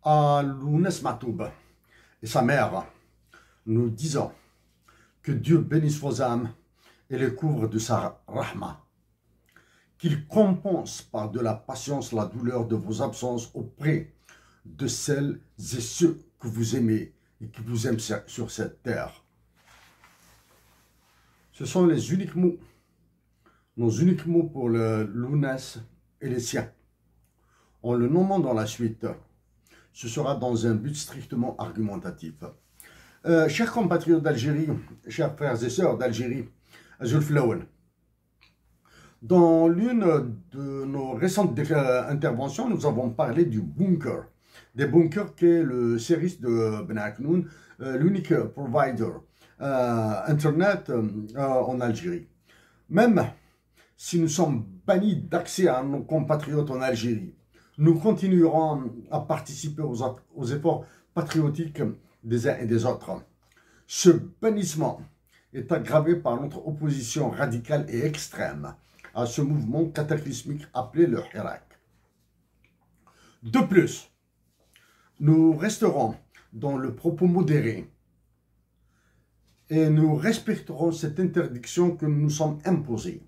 À Lounès Matoub et sa mère, nous disons que Dieu bénisse vos âmes et les couvre de sa rahma, qu'il compense par de la patience la douleur de vos absences auprès de celles et ceux que vous aimez et qui vous aiment sur cette terre. Ce sont les uniques mots, nos uniques mots pour le Lounès et les siens. En le nommant dans la suite, ce sera dans un but strictement argumentatif. Chers compatriotes d'Algérie, chers frères et sœurs d'Algérie, dans l'une de nos récentes interventions, nous avons parlé du bunker. Des bunkers qui est le service de Ben Aknoun, l'unique provider Internet en Algérie. Même si nous sommes bannis d'accès à nos compatriotes en Algérie, nous continuerons à participer aux efforts patriotiques des uns et des autres. Ce bannissement est aggravé par notre opposition radicale et extrême à ce mouvement cataclysmique appelé le Hirak. De plus, nous resterons dans le propos modéré et nous respecterons cette interdiction que nous nous sommes imposée.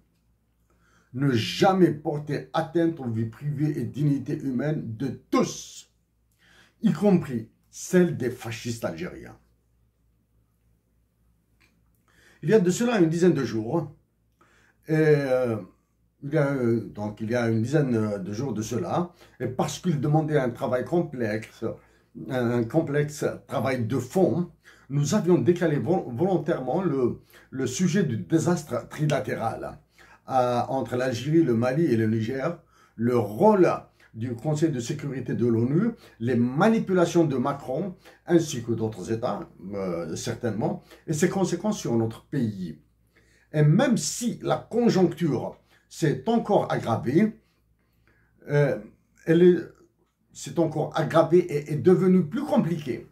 Ne jamais porter atteinte aux vies privées et dignités humaines de tous, y compris celle des fascistes algériens. Il y a de cela une dizaine de jours, il y a une dizaine de jours de cela, et parce qu'il demandait un travail complexe, un complexe travail de fond, nous avions décalé volontairement le sujet du désastre trilatéral entre l'Algérie, le Mali et le Niger, le rôle du Conseil de sécurité de l'ONU, les manipulations de Macron, ainsi que d'autres États, certainement, et ses conséquences sur notre pays. Et même si la conjoncture s'est encore aggravée, s'est encore aggravée et est devenue plus compliquée,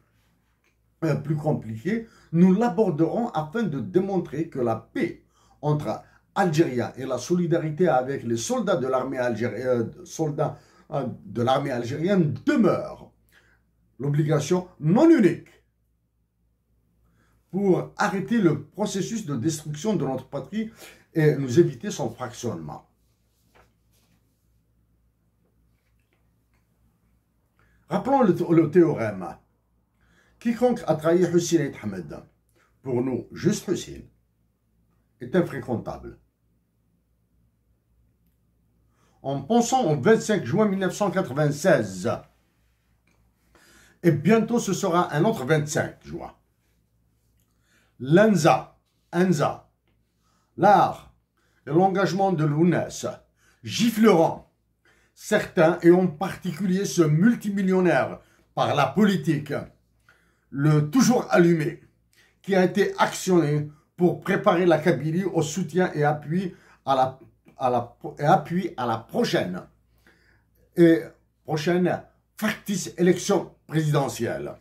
nous l'aborderons afin de démontrer que la paix entre Algériens et la solidarité avec les soldats de l'armée algérienne, demeure l'obligation non unique pour arrêter le processus de destruction de notre patrie et nous éviter son fractionnement. Rappelons le théorème. Quiconque a trahi Hussein et Ahmed, pour nous, juste Hussein, est infréquentable. En pensant au 25 juin 1996, et bientôt ce sera un autre 25 juin, l'ANZA, l'art et l'engagement de Lounès gifleront certains, et en particulier ce multimillionnaire par la politique, le toujours allumé, qui a été actionné pour préparer la Kabylie au soutien et appui à la prochaine factice élection présidentielle.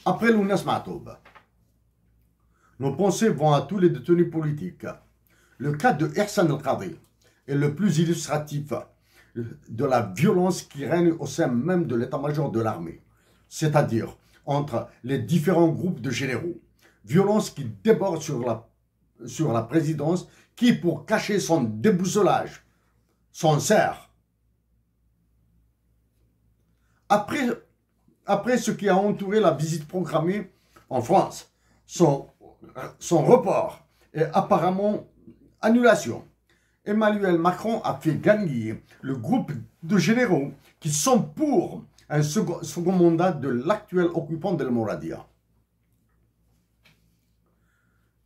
Après Lounès Matoub, nos pensées vont à tous les détenus politiques. Le cas de Ihsan El-Qadi est le plus illustratif de la violence qui règne au sein même de l'état-major de l'armée, c'est-à-dire entre les différents groupes de généraux. Violence qui déborde sur la présidence qui, pour cacher son déboussolage, s'en sert. Après ce qui a entouré la visite programmée en France, son report et apparemment annulation, Emmanuel Macron a fait gagner le groupe de généraux qui sont pour un second mandat de l'actuel occupant d'El Mouradia.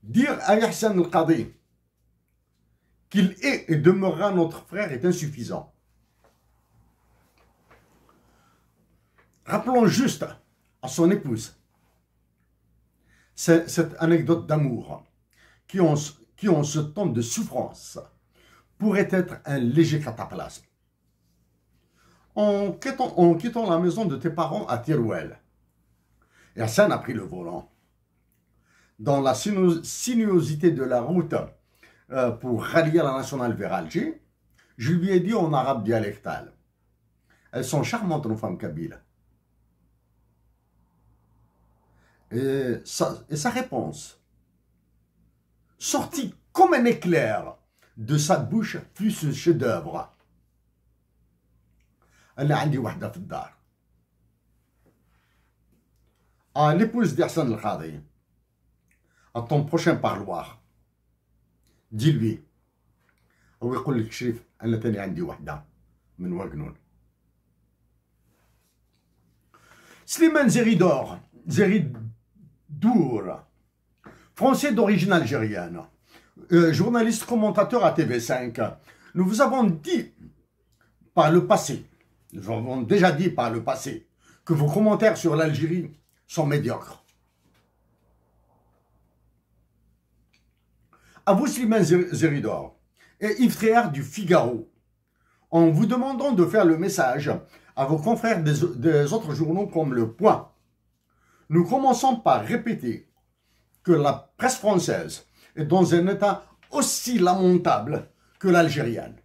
Dire à Ihsan El-Qadi qu'il est et demeurera notre frère est insuffisant. Rappelons juste à son épouse cette anecdote d'amour qui en ce temps de souffrance pourrait être un léger cataplasme. En quittant la maison de tes parents à Terouel, Ihsan a pris le volant. Dans la sinuosité de la route pour rallier la nationale vers Alger, Je lui ai dit en arabe dialectal. Elles sont charmantes, nos femmes kabyles. Et sa réponse, sortie comme un éclair de sa bouche, fut ce chef-d'œuvre. أنا عندي وحدة في الدار. L'épouse d'Hassan El-Khadi, à ton prochain parloir, dis-lui, أو يقول لك شريف أنا تاني عندي وحدة من وقنون. Slimane Zeridor, Zeridour, français d'origine algérienne, journaliste commentateur à TV5, nous vous avons dit par le passé, nous avons déjà dit par le passé, que vos commentaires sur l'Algérie sont médiocres. À vous, Slimane Zeridor et Yves Tréhard du Figaro, en vous demandant de faire le message à vos confrères des autres journaux comme Le Point. Nous commençons par répéter que la presse française est dans un état aussi lamentable que l'algérienne.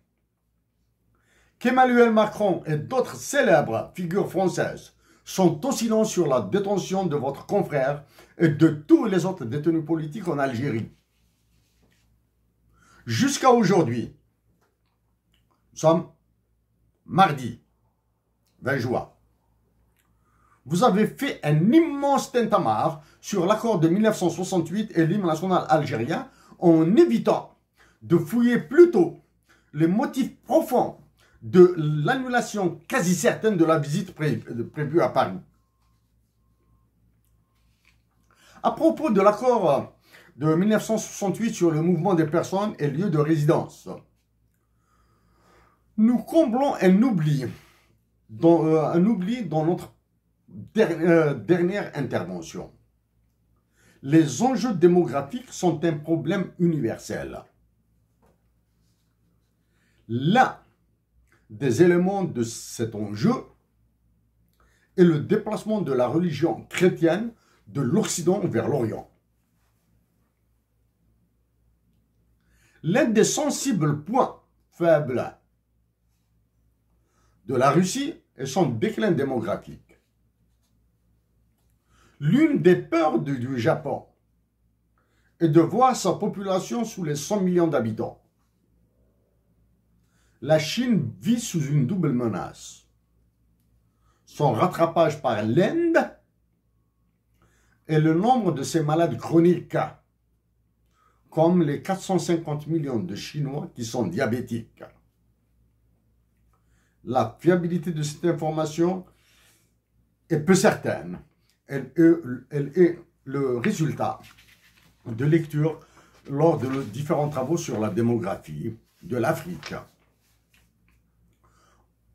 Qu'Emmanuel Macron et d'autres célèbres figures françaises sont au silence sur la détention de votre confrère et de tous les autres détenus politiques en Algérie. Jusqu'à aujourd'hui, nous sommes mardi 20 juin. Vous avez fait un immense tintamarre sur l'accord de 1968 et l'hymne national algérien en évitant de fouiller plutôt les motifs profonds de l'annulation quasi certaine de la visite prévue à Paris. À propos de l'accord de 1968 sur le mouvement des personnes et lieux de résidence, nous comblons un oubli dans notre dernière intervention. Les enjeux démographiques sont un problème universel. L'un des éléments de cet enjeu est le déplacement de la religion chrétienne de l'Occident vers l'Orient. L'un des sensibles points faibles de la Russie est son déclin démographique. L'une des peurs du Japon est de voir sa population sous les 100 millions d'habitants. La Chine vit sous une double menace. Son rattrapage par l'Inde et le nombre de ses malades chroniques, comme les 450 millions de Chinois qui sont diabétiques. La fiabilité de cette information est peu certaine. Elle est le résultat de lectures lors de différents travaux sur la démographie de l'Afrique.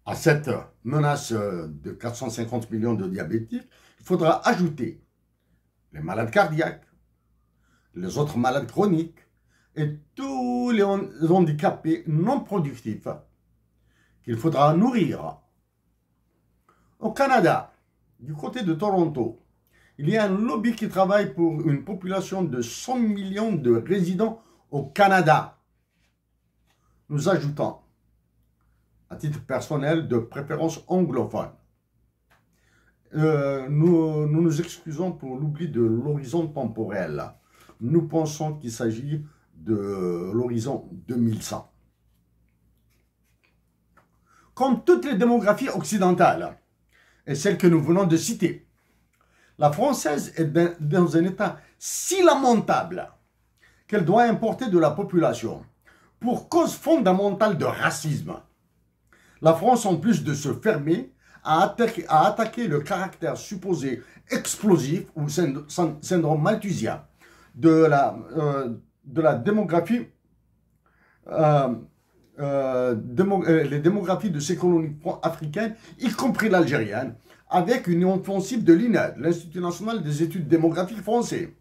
À cette menace de 450 millions de diabétiques, il faudra ajouter les malades cardiaques, les autres malades chroniques et tous les handicapés non productifs qu'il faudra nourrir. Au Canada, du côté de Toronto, il y a un lobby qui travaille pour une population de 100 millions de résidents au Canada. Nous ajoutons, à titre personnel, de préférence anglophone. Nous nous excusons pour l'oubli de l'horizon temporel. Nous pensons qu'il s'agit de l'horizon 2100. Comme toutes les démographies occidentales, et celles que nous venons de citer, la française est dans un état si lamentable qu'elle doit importer de la population pour cause fondamentale de racisme. La France, en plus de se fermer, a attaqué le caractère supposé explosif ou syndrome malthusien de la démographie, les démographies de ces colonies africaines, y compris l'algérienne, avec une offensive de l'INED, l'Institut national des études démographiques français,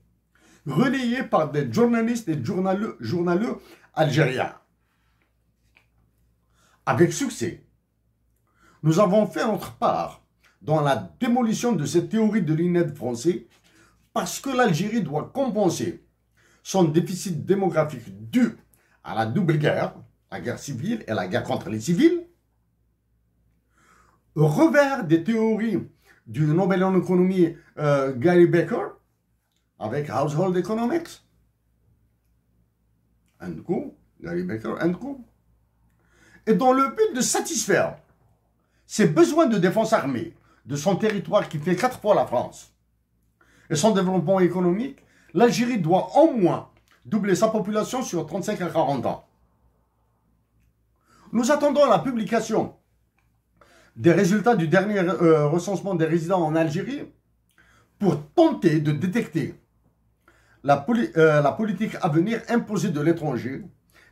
relayée par des journalistes et journaleux algériens. Avec succès, nous avons fait notre part dans la démolition de cette théorie de l'INED français parce que l'Algérie doit compenser son déficit démographique dû à la double guerre la guerre civile et la guerre contre les civils, revers des théories du Nobel en économie Gary Becker, avec Household Economics, and co, Gary Becker and co, et dans le but de satisfaire ses besoins de défense armée de son territoire qui fait 4 fois la France et son développement économique, l'Algérie doit au moins doubler sa population sur 35 à 40 ans. Nous attendons la publication des résultats du dernier recensement des résidents en Algérie pour tenter de détecter la politique à venir imposée de l'étranger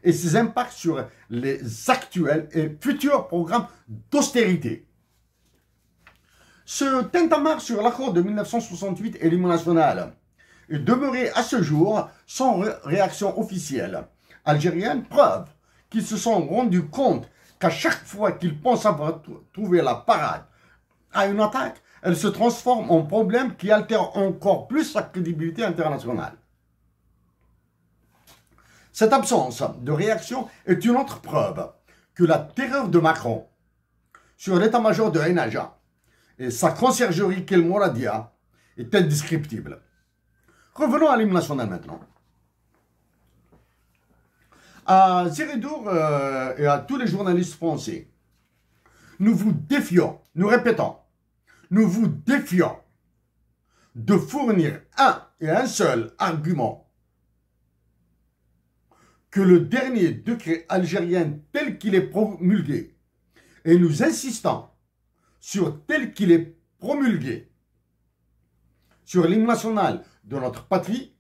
et ses impacts sur les actuels et futurs programmes d'austérité. Ce tintamarre sur l'accord de 1968 et l'hymne national est demeuré à ce jour sans réaction officielle algérienne, preuve qu'ils se sont rendus compte qu'à chaque fois qu'ils pensent avoir trouvé la parade à une attaque, elle se transforme en problème qui altère encore plus sa crédibilité internationale. Cette absence de réaction est une autre preuve que la terreur de Macron sur l'état-major de Enaja et sa conciergerie qu'El Mouradia est indescriptible. Revenons à l'hymne national maintenant. À Zéridour et à tous les journalistes français, nous vous défions, nous répétons, nous vous défions de fournir un et un seul argument que le dernier décret algérien tel qu'il est promulgué, et nous insistons sur tel qu'il est promulgué, sur l'hymne national de notre patrie,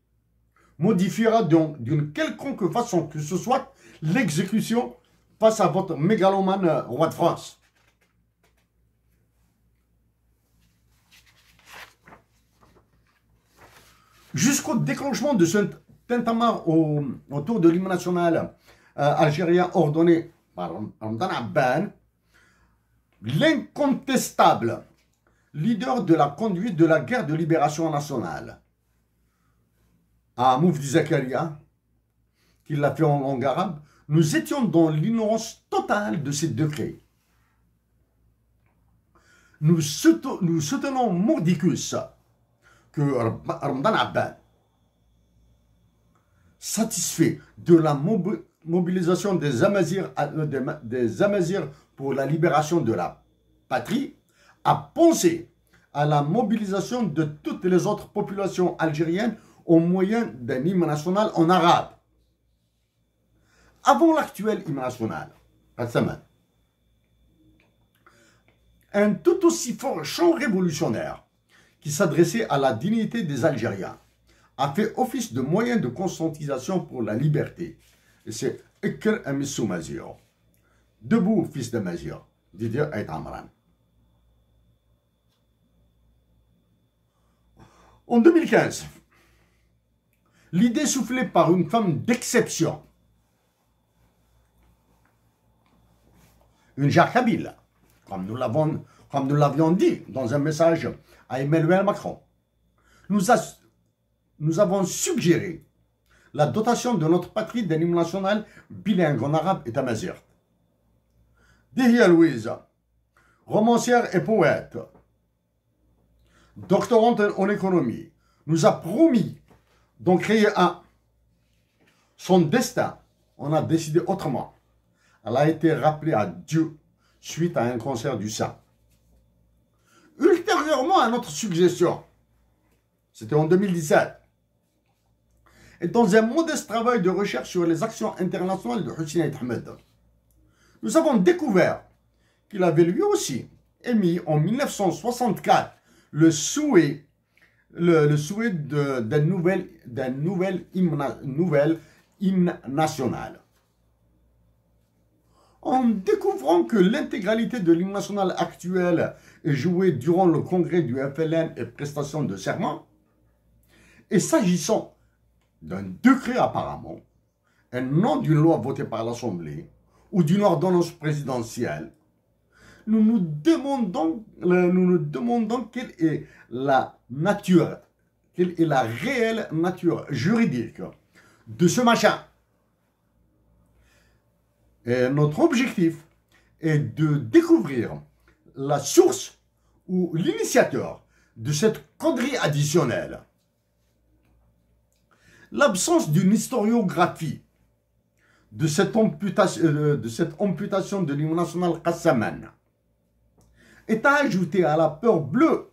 modifiera donc d'une quelconque façon que ce soit l'exécution face à votre mégalomane roi de France. Jusqu'au déclenchement de ce tintamarre autour de l'hymne national algérien ordonné par Ramdan Abban, l'incontestable leader de la conduite de la guerre de libération nationale, à Moufdi Zakaria, qui l'a fait en langue arabe, nous étions dans l'ignorance totale de ces décrets. Nous soutenons mordicus que Ramdan Abban, satisfait de la mobilisation des Amazirs pour la libération de la patrie, a pensé à la mobilisation de toutes les autres populations algériennes au moyen d'un hymne national en arabe. Avant l'actuel hymne national, un tout aussi fort chant révolutionnaire qui s'adressait à la dignité des Algériens a fait office de moyen de conscientisation pour la liberté. Et c'est Ekr Amissou Mazir. Debout, fils de Mazir, Didier Aït Amran. En 2015, l'idée soufflée par une femme d'exception, une Jacobine, comme nous l'avions dit dans un message à Emmanuel Macron, nous avons suggéré la dotation de notre patrie d'un hymne national bilingue en arabe et amazigh. Dihya Louise, romancière et poète, doctorante en économie, nous a promis d'en créer un. Son destin, on a décidé autrement. Elle a été rappelée à Dieu suite à un cancer du sein. Ultérieurement à notre suggestion, c'était en 2017, et dans un modeste travail de recherche sur les actions internationales de Hussein Ahmed, nous avons découvert qu'il avait lui aussi émis en 1964 le souhait d'un nouvel hymne national. En découvrant que l'intégralité de l'hymne national actuel est jouée durant le congrès du FLN et prestation de serment, et s'agissant d'un décret apparemment, et non d'une loi votée par l'Assemblée ou d'une ordonnance présidentielle, nous nous demandons quelle est la nature, quelle est la réelle nature juridique de ce machin. Et notre objectif est de découvrir la source ou l'initiateur de cette connerie additionnelle. L'absence d'une historiographie de cette amputation de l'hymne national Qassaman est à ajouter à la peur bleue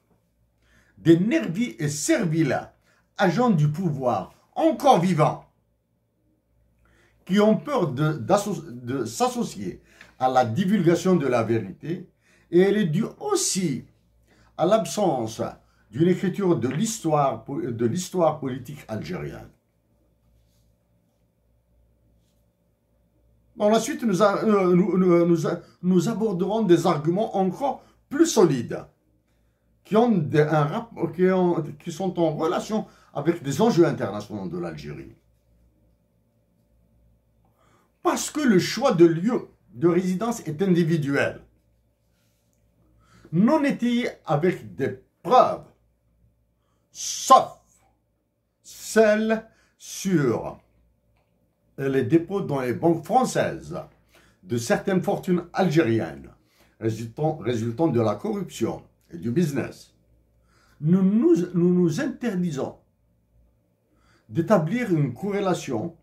des nervis et serviles agents du pouvoir encore vivants qui ont peur de s'associer à la divulgation de la vérité, et elle est due aussi à l'absence d'une écriture de l'histoire politique algérienne. Dans la suite, nous aborderons des arguments encore plus solides qui sont en relation avec des enjeux internationaux de l'Algérie. Parce que le choix de lieu de résidence est individuel, non étayé avec des preuves, sauf celles sur les dépôts dans les banques françaises de certaines fortunes algériennes résultant de la corruption et du business. Nous nous interdisons d'établir une corrélation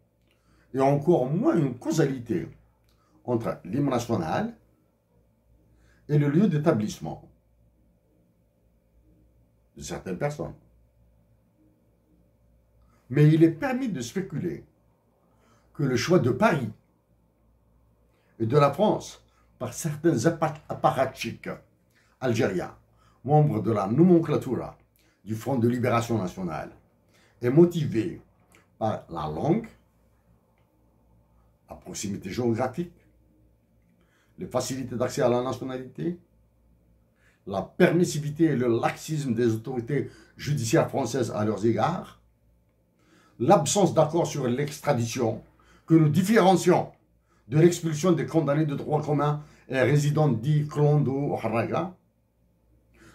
et encore moins une causalité entre l'hymne national et le lieu d'établissement de certaines personnes. Mais il est permis de spéculer que le choix de Paris et de la France par certains apparatchiks algériens, membres de la nomenclatura du Front de Libération Nationale, est motivé par la langue, la proximité géographique, les facilités d'accès à la nationalité, la permissivité et le laxisme des autorités judiciaires françaises à leurs égards, l'absence d'accord sur l'extradition, que nous différencions de l'expulsion des condamnés de droit commun et résidents dits Klondo ou Haraga,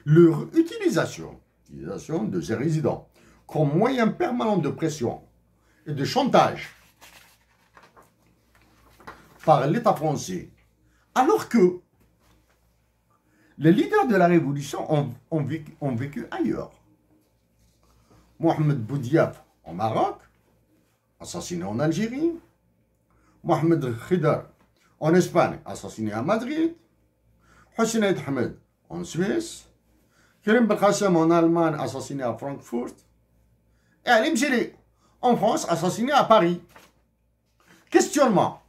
leur utilisation de ces résidents comme moyen permanent de pression et de chantage par l'État français, alors que les leaders de la Révolution ont vécu ailleurs. Mohamed Boudiaf en Maroc, assassiné en Algérie. Mohamed Khidr en Espagne, assassiné à Madrid. Hossein Ahmed en Suisse. Karim Belkacem en Allemagne, assassiné à Francfort. Et Ali Mzili en France, assassiné à Paris. Questionnement.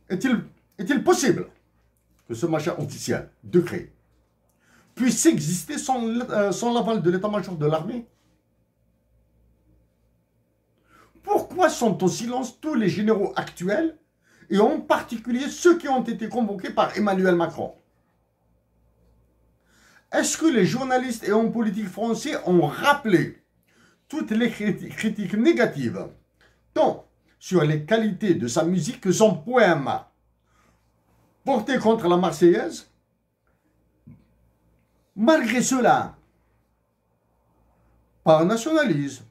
Est-il possible que ce machin officiel, décret, puisse exister sans l'aval de l'état-major de l'armée? Pourquoi sont au silence tous les généraux actuels, et en particulier ceux qui ont été convoqués par Emmanuel Macron? Est-ce que les journalistes et hommes politiques français ont rappelé toutes les critiques négatives, tant sur les qualités de sa musique que son poème porté contre la Marseillaise? Malgré cela, par nationalisme,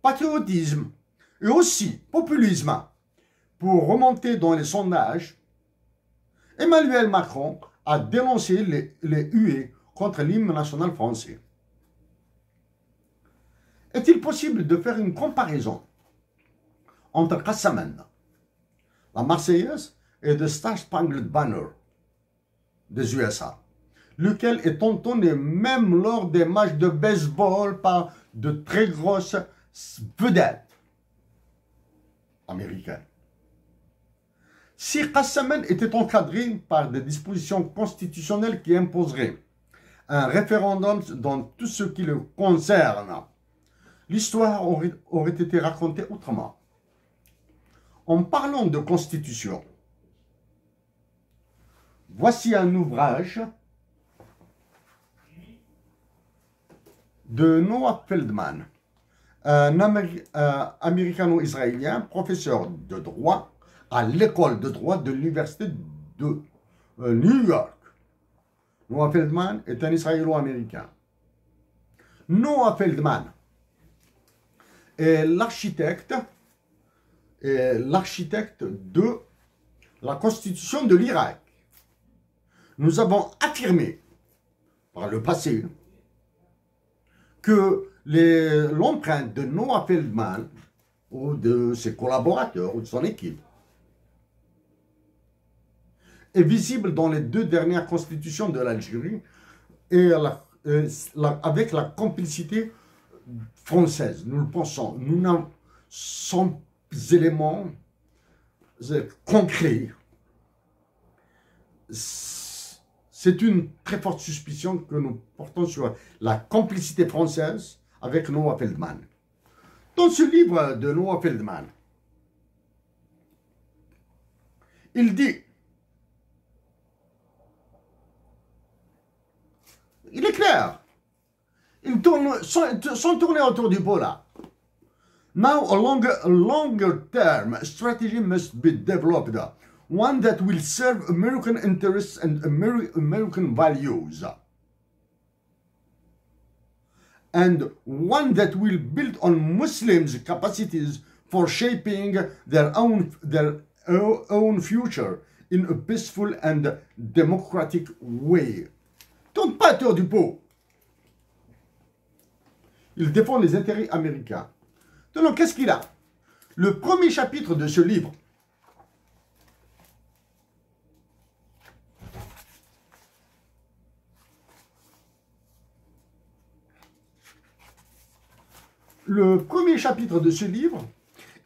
patriotisme et aussi populisme, pour remonter dans les sondages, Emmanuel Macron a dénoncé les huées contre l'hymne national français. Est-il possible de faire une comparaison entre Qassaman, la Marseillaise, et The Star Spangled Banner des USA, lequel est entonné même lors des matchs de baseball par de très grosses vedettes américaines? Si Qassaman était encadré par des dispositions constitutionnelles qui imposeraient un référendum dans tout ce qui le concerne, l'histoire aurait été racontée autrement. En parlant de constitution, voici un ouvrage de Noah Feldman, un américano-israélien, professeur de droit à l'école de droit de l'université de New York. Noah Feldman est un israélo-américain. Noah Feldman est l'architecte est l'architecte de la constitution de l'Irak. Nous avons affirmé par le passé que l'empreinte de Noah Feldman ou de ses collaborateurs ou de son équipe est visible dans les deux dernières constitutions de l'Algérie et avec la complicité française. Nous le pensons. Nous n'avons sans éléments concrets. C'est une très forte suspicion que nous portons sur la complicité française avec Noah Feldman. Dans ce livre de Noah Feldman, il dit, il est clair, il tourne sans tourner autour du pot là. Now a longer term strategy must be developed, one that will serve American interests and American values, and one that will build on Muslims' capacities for shaping their own future in a peaceful and democratic way. Tourne pas autour du pot. Il défend les intérêts américains. Donc, qu'est-ce qu'il a? Le premier chapitre de ce livre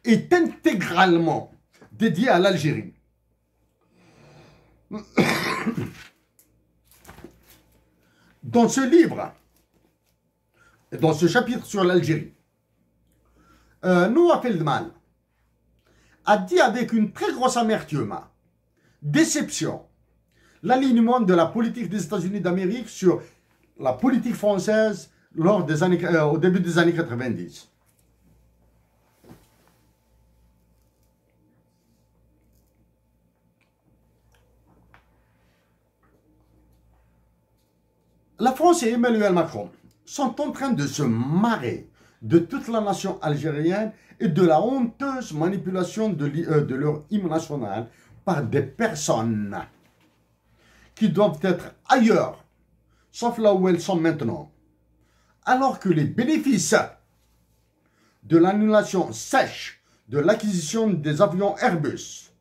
est intégralement dédié à l'Algérie. Dans ce livre, dans ce chapitre sur l'Algérie, Noah Feldman a dit avec une très grosse amertume, déception, l'alignement de la politique des États-Unis d'Amérique sur la politique française au début des années 90. La France et Emmanuel Macron sont en train de se marrer de toute la nation algérienne et de la honteuse manipulation de leur hymne national par des personnes qui doivent être ailleurs, sauf là où elles sont maintenant. Alors que les bénéfices de l'annulation sèche de l'acquisition des avions Airbus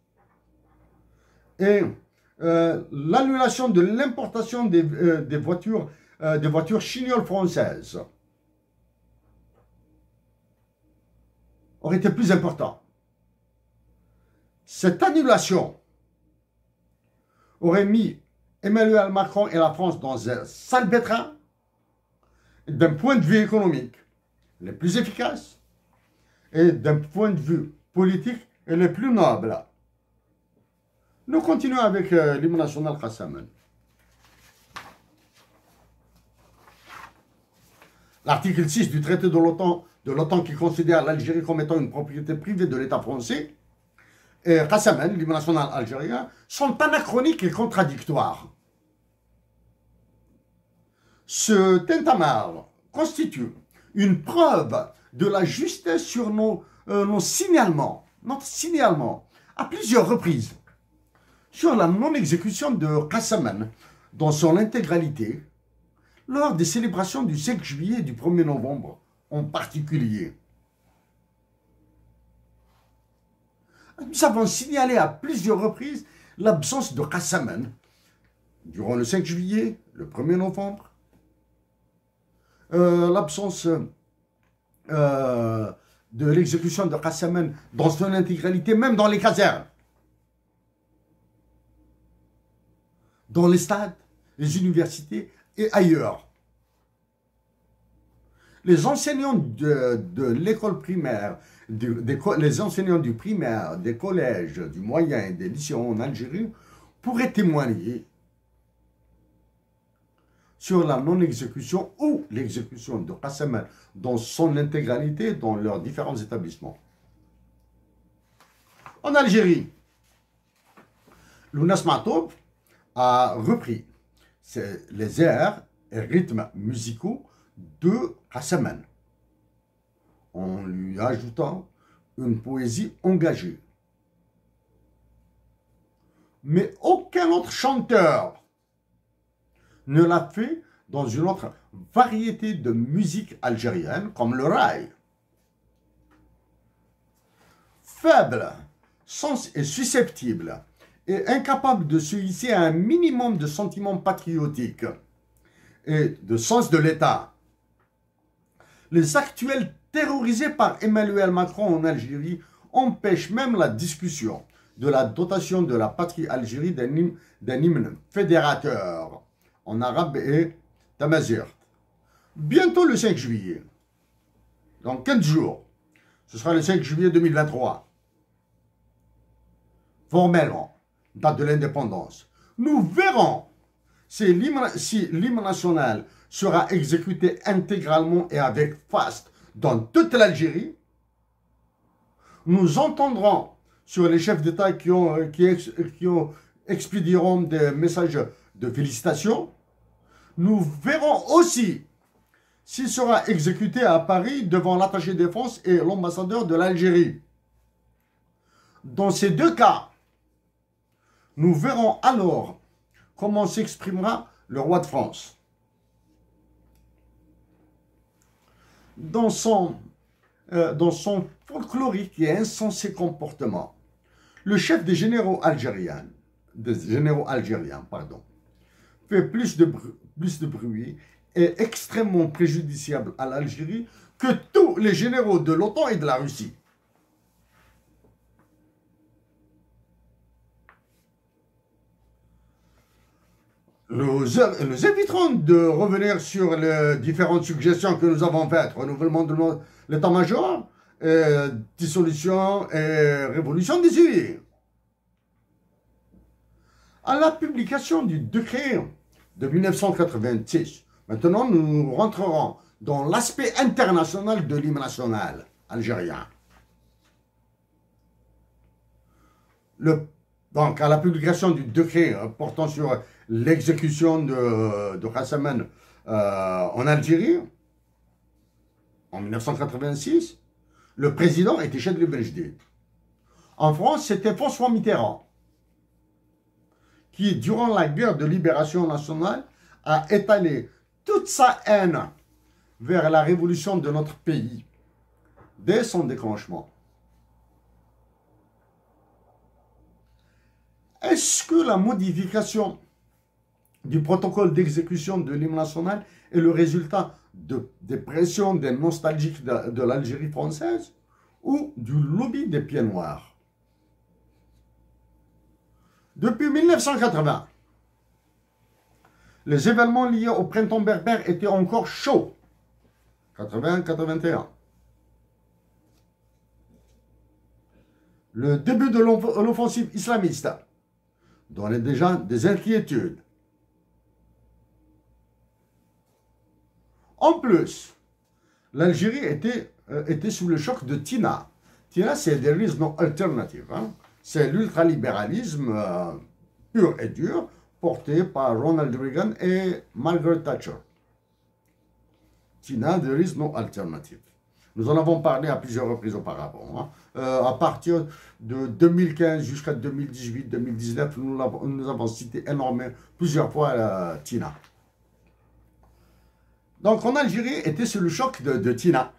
et l'annulation de l'importation des voitures chignoles françaises aurait été plus important. Cette annulation aurait mis Emmanuel Macron et la France dans un sale pétrin d'un point de vue économique les plus efficaces et d'un point de vue politique les plus nobles. Nous continuons avec l'hymne national Kassaman. L'article 6 du traité de l'OTAN qui considère l'Algérie comme étant une propriété privée de l'État français et Kassaman, l'hymne national algérien, sont anachroniques et contradictoires. Ce tintamarre constitue une preuve de la justesse sur notre signalement à plusieurs reprises sur la non-exécution de Kassaman dans son intégralité lors des célébrations du 5 juillet et du 1er novembre en particulier. Nous avons signalé à plusieurs reprises l'absence de Kassaman durant le 5 juillet, le 1er novembre, l'absence de l'exécution de Kassaman dans son intégralité, même dans les casernes, dans les stades, les universités et ailleurs. Les enseignants de l'école primaire, les enseignants du primaire, des collèges, du moyen et des lycées en Algérie pourraient témoigner sur la non-exécution ou l'exécution de Kassaman dans son intégralité dans leurs différents établissements. En Algérie, Lounas Matoub a repris les airs et rythmes musicaux de Kassaman, en lui ajoutant une poésie engagée. Mais aucun autre chanteur ne l'a fait dans une autre variété de musique algérienne comme le raï. Faible, et susceptible et incapable de se hisser à un minimum de sentiments patriotiques et de sens de l'État. Les actuels terrorisés par Emmanuel Macron en Algérie empêchent même la discussion de la dotation de la patrie Algérie d'un hymne fédérateur en arabe et tamazight. Bientôt le 5 juillet, dans 15 jours, ce sera le 5 juillet 2023, formellement, date de l'indépendance. Nous verrons si l'hymne national sera exécuté intégralement et avec faste dans toute l'Algérie. Nous entendrons sur les chefs d'État qui expédieront des messages de félicitations. Nous verrons aussi s'il sera exécuté à Paris devant l'attaché de défense et l'ambassadeur de l'Algérie. Dans ces deux cas, nous verrons alors comment s'exprimera le roi de France. Dans son folklorique et insensé comportement, le chef des généraux algériens, fait plus de bruit et extrêmement préjudiciable à l'Algérie que tous les généraux de l'OTAN et de la Russie. Nous éviterons de revenir sur les différentes suggestions que nous avons faites. Renouvellement de l'état-major, dissolution et révolution des civils. À la publication du décret de 1986, maintenant nous rentrerons dans l'aspect international de l'hymne algérien. Donc, à la publication du décret portant sur l'exécution de Khassaman en Algérie, en 1986, le président était Chadli Benjedid. En France, c'était François Mitterrand, qui, durant la guerre de libération nationale, a étalé toute sa haine vers la révolution de notre pays dès son déclenchement. Est-ce que la modification du protocole d'exécution de l'hymne national est le résultat des pressions des nostalgiques de l'Algérie française ou du lobby des pieds noirs? Depuis 1980, les événements liés au printemps berbère étaient encore chauds. 80-81. Le début de l'offensive islamiste donnait déjà des inquiétudes. En plus, l'Algérie était sous le choc de Tina. Tina, c'est There is no alternative. Hein? C'est l'ultralibéralisme pur et dur porté par Ronald Reagan et Margaret Thatcher. Tina, there is no alternative. Nous en avons parlé à plusieurs reprises auparavant. Hein. À partir de 2015 jusqu'à 2018-2019, nous avons cité énormément, plusieurs fois Tina. Donc en Algérie était sous le choc de Tina.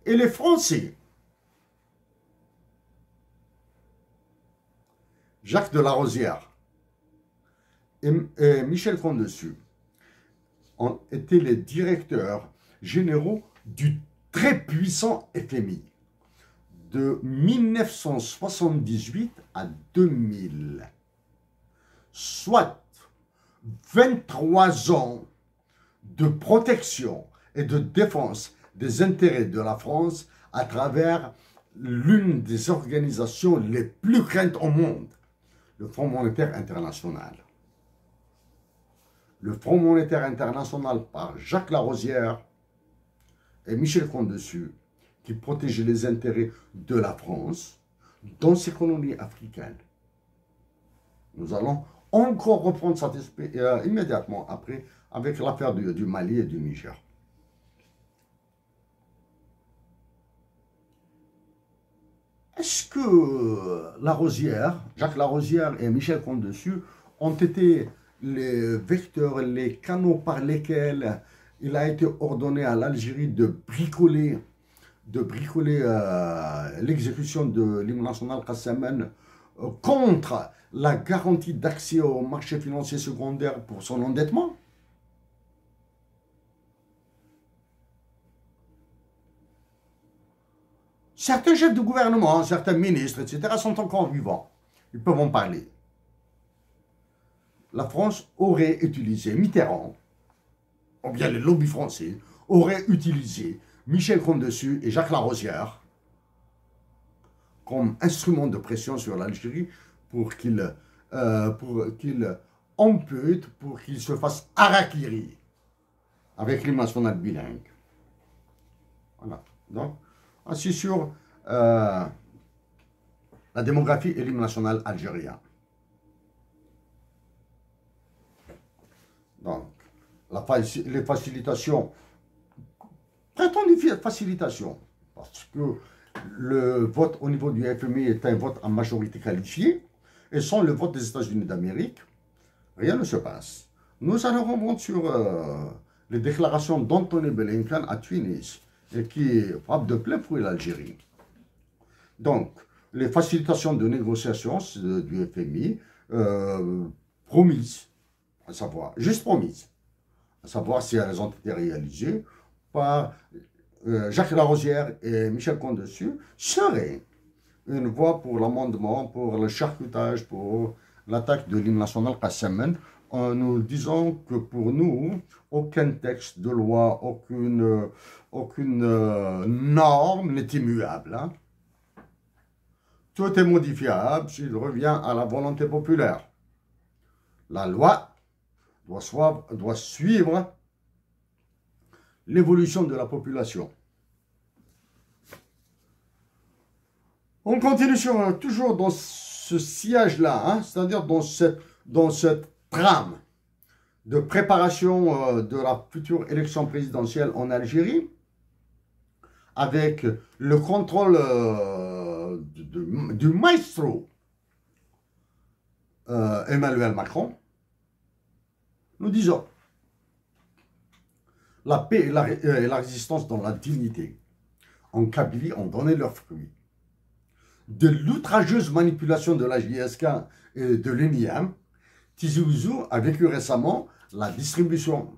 Et les Français, Jacques de la Rosière et Michel Condessus, ont été les directeurs généraux du très puissant FMI de 1978 à 2000, soit 23 ans de protection et de défense des intérêts de la France à travers l'une des organisations les plus craintes au monde, le Fonds monétaire international. Le Fonds monétaire international par Jacques Larosière et Michel Condessus, qui protégeait les intérêts de la France dans ses colonies africaines. Nous allons encore reprendre cet aspect immédiatement après avec l'affaire du Mali et du Niger. est-ce que Larosière, Jacques Larosière et Michel Condessus ont été les vecteurs, les canaux par lesquels il a été ordonné à l'Algérie de bricoler l'exécution de l'hymne national Kassaman contre la garantie d'accès au marché financier secondaire pour son endettement? Certains chefs de gouvernement, certains ministres, etc., sont encore vivants. Ils peuvent en parler. La France aurait utilisé Mitterrand, ou bien les lobbies français, auraient utilisé Michel Condessus et Jacques Larosière comme instrument de pression sur l'Algérie pour qu'il ampute, pour qu'il se fasse harakiri avec l'hymne national bilingue. Voilà. Donc, ainsi sur la démographie et l'hymne national algérien. Donc, les facilitations, prétendues facilitations, parce que le vote au niveau du FMI est un vote en majorité qualifiée, et sans le vote des États-Unis d'Amérique, rien ne se passe. Nous allons remonter sur les déclarations d'Anthony Blinken à Tunis, et qui frappe de plein fouet l'Algérie. Donc, les facilitations de négociations du FMI promises, à savoir, juste promises, à savoir si elles ont été réalisées par Jacques Larosière et Michel Condessus, seraient une voie pour l'amendement, pour le charcutage, pour l'attaque de l'hymne national Kassaman, en nous disant que pour nous, aucun texte de loi, aucune norme n'est immuable. Hein. Tout est modifiable s'il revient à la volonté populaire. La loi doit suivre l'évolution de la population. On continue toujours dans ce sillage-là, hein, c'est-à-dire dans cette trame de préparation de la future élection présidentielle en Algérie, avec le contrôle du maestro Emmanuel Macron. Nous disons, la paix et la résistance dans la dignité en Kabylie ont donné leurs fruits. De l'outrageuse manipulation de la JSK et de l'ENIAM, Tizi Ouzou a vécu récemment la distribution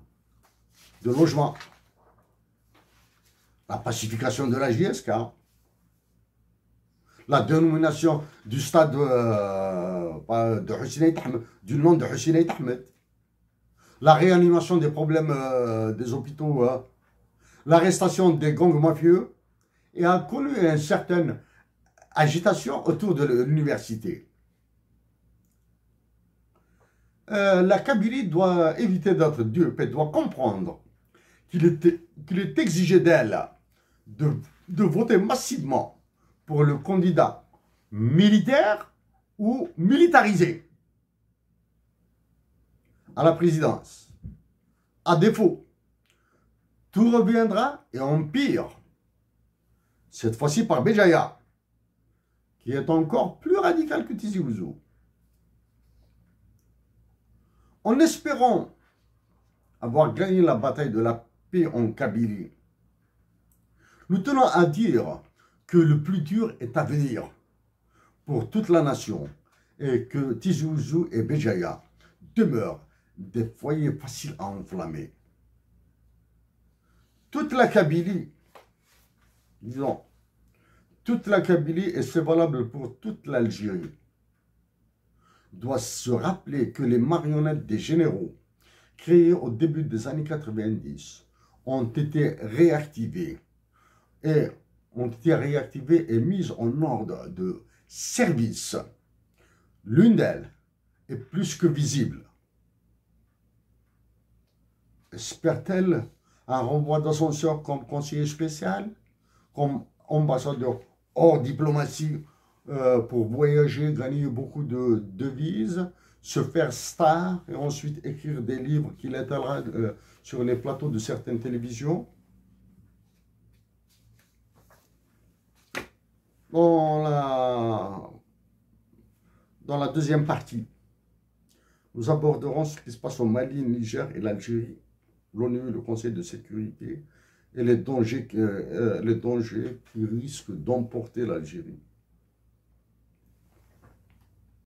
de logements, la pacification de la JSK, la dénomination du stade de Hussein Ahmed, du nom de Hussein Ahmed, la réanimation des problèmes des hôpitaux, l'arrestation des gangs mafieux, et a connu une certaine agitation autour de l'université. La Kabylie doit éviter d'être dupe et doit comprendre qu'il est exigé d'elle de voter massivement pour le candidat militaire ou militarisé à la présidence. À défaut, tout reviendra et en pire, cette fois-ci par Béjaïa, qui est encore plus radical que Tizi Ouzou. En espérant avoir gagné la bataille de la paix en Kabylie, nous tenons à dire que le plus dur est à venir pour toute la nation et que Tizi Ouzou et Béjaïa demeurent des foyers faciles à enflammer. Toute la Kabylie, disons, toute la Kabylie, et c'est valable pour toute l'Algérie, doit se rappeler que les marionnettes des généraux créés au début des années 90 ont été réactivées et mises en ordre de service. L'une d'elles est plus que visible. Espère-t-elle un renvoi d'ascenseur comme conseiller spécial, comme ambassadeur hors diplomatie pour voyager, gagner beaucoup de devises, se faire star et ensuite écrire des livres qu'il étalera sur les plateaux de certaines télévisions? Dans dans la deuxième partie, nous aborderons ce qui se passe au Mali, Niger et l'Algérie, l'ONU, le Conseil de sécurité, et les dangers qui risquent d'emporter l'Algérie.